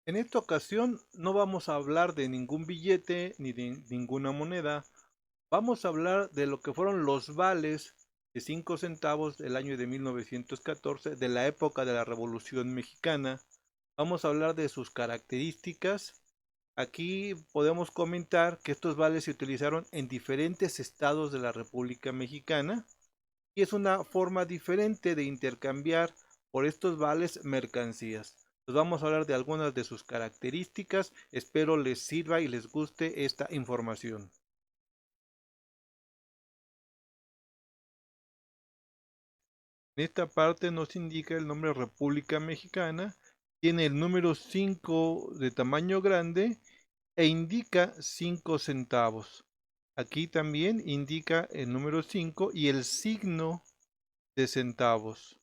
En esta ocasión no vamos a hablar de ningún billete ni de ninguna moneda. Vamos a hablar de lo que fueron los vales de 5 centavos del año de 1914, de la época de la Revolución Mexicana. Vamos a hablar de sus características. Aquí podemos comentar que estos vales se utilizaron en diferentes estados de la República Mexicana y es una forma diferente de intercambiar por estos vales mercancías. Pues vamos a hablar de algunas de sus características. Espero les sirva y les guste esta información. En esta parte nos indica el nombre República Mexicana, tiene el número 5 de tamaño grande e indica 5 centavos. Aquí también indica el número 5 y el signo de centavos.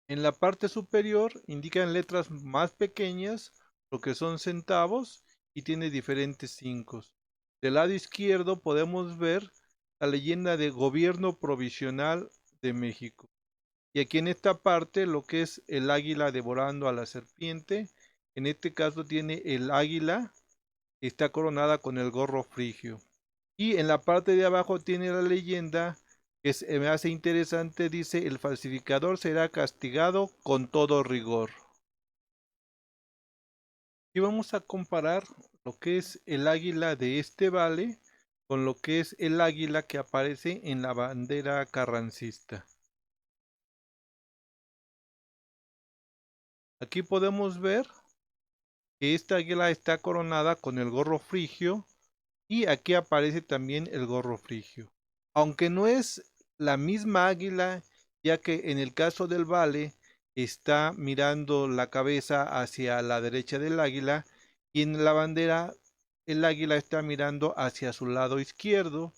En la parte superior indican letras más pequeñas lo que son centavos y tiene diferentes 5. Del lado izquierdo podemos ver la leyenda de Gobierno Provisional de México. Y aquí en esta parte lo que es el águila devorando a la serpiente. En este caso tiene el águila, está coronada con el gorro frigio. Y en la parte de abajo tiene la leyenda que me hace interesante, dice, el falsificador será castigado con todo rigor. Y vamos a comparar lo que es el águila de este vale con lo que es el águila que aparece en la bandera carrancista. Aquí podemos ver que esta águila está coronada con el gorro frigio y aquí aparece también el gorro frigio. Aunque no es la misma águila, ya que en el caso del vale está mirando la cabeza hacia la derecha del águila y en la bandera el águila está mirando hacia su lado izquierdo.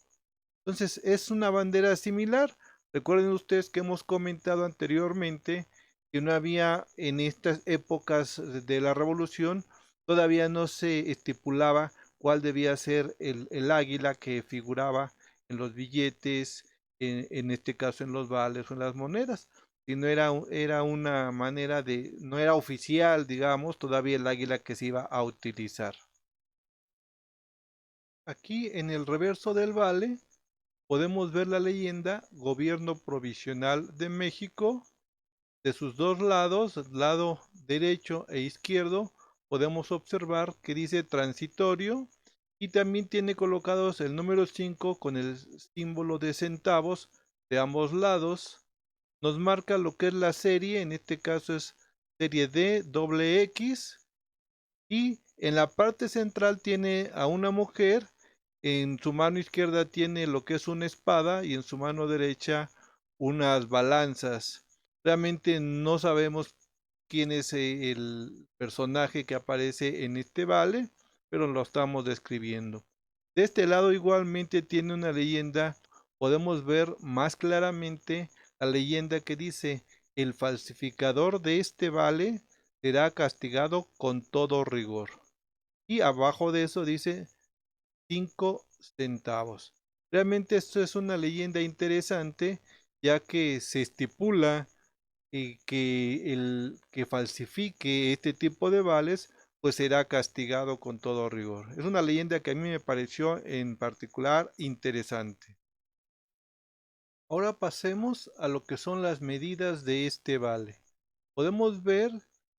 Entonces es una bandera similar. Recuerden ustedes que hemos comentado anteriormente que no había en estas épocas de la revolución, todavía no se estipulaba cuál debía ser el águila que figuraba en los billetes, en este caso en los vales o en las monedas. Sino era una manera de, no era oficial, digamos, todavía el águila que se iba a utilizar. Aquí en el reverso del vale podemos ver la leyenda Gobierno Provisional de México. De sus dos lados, lado derecho e izquierdo, podemos observar que dice transitorio y también tiene colocados el número 5 con el símbolo de centavos de ambos lados. Nos marca lo que es la serie, en este caso es serie D doble X, y en la parte central tiene a una mujer, en su mano izquierda tiene lo que es una espada y en su mano derecha unas balanzas. Realmente no sabemos quién es el personaje que aparece en este vale, pero lo estamos describiendo. De este lado igualmente tiene una leyenda, podemos ver más claramente la leyenda que dice, el falsificador de este vale será castigado con todo rigor. Y abajo de eso dice 5 centavos. Realmente esto es una leyenda interesante, ya que se estipula que el que falsifique este tipo de vales pues será castigado con todo rigor. Es una leyenda que a mí me pareció en particular interesante. Ahora pasemos a lo que son las medidas de este vale. Podemos ver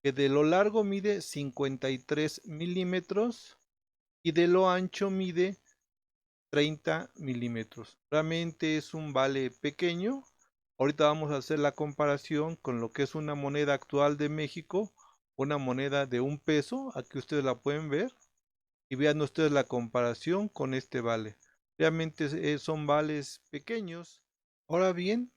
que de lo largo mide 53 milímetros y de lo ancho mide 30 milímetros. Realmente es un vale pequeño. Ahorita vamos a hacer la comparación con lo que es una moneda actual de México, una moneda de un peso. Aquí ustedes la pueden ver y vean ustedes la comparación con este vale. Realmente son vales pequeños. Ahora bien,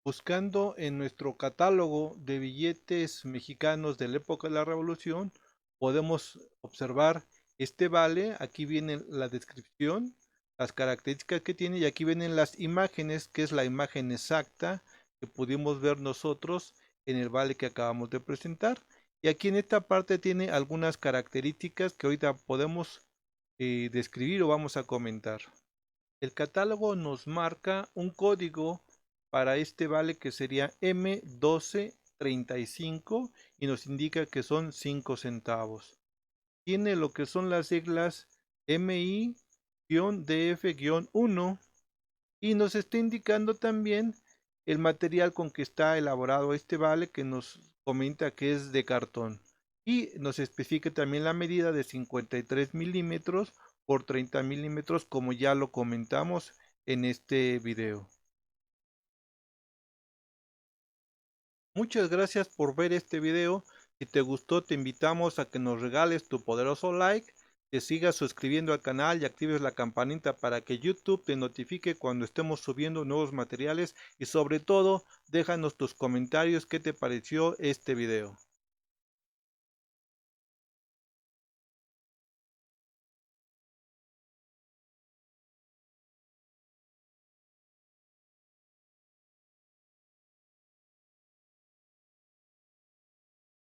buscando en nuestro catálogo de billetes mexicanos de la época de la Revolución, podemos observar este vale. Aquí viene la descripción, las características que tiene y aquí vienen las imágenes, que es la imagen exacta que pudimos ver nosotros en el vale que acabamos de presentar. Y aquí en esta parte tiene algunas características que ahorita podemos describir o vamos a comentar. El catálogo nos marca un código para este vale que sería M12 35 y nos indica que son 5 centavos. Tiene lo que son las siglas MI-DF-1 y nos está indicando también el material con que está elaborado este vale, que nos comenta que es de cartón, y nos especifica también la medida de 53 milímetros por 30 milímetros, como ya lo comentamos en este video. Muchas gracias por ver este video. Si te gustó, te invitamos a que nos regales tu poderoso like, te sigas suscribiendo al canal y actives la campanita para que YouTube te notifique cuando estemos subiendo nuevos materiales, y sobre todo déjanos tus comentarios qué te pareció este video.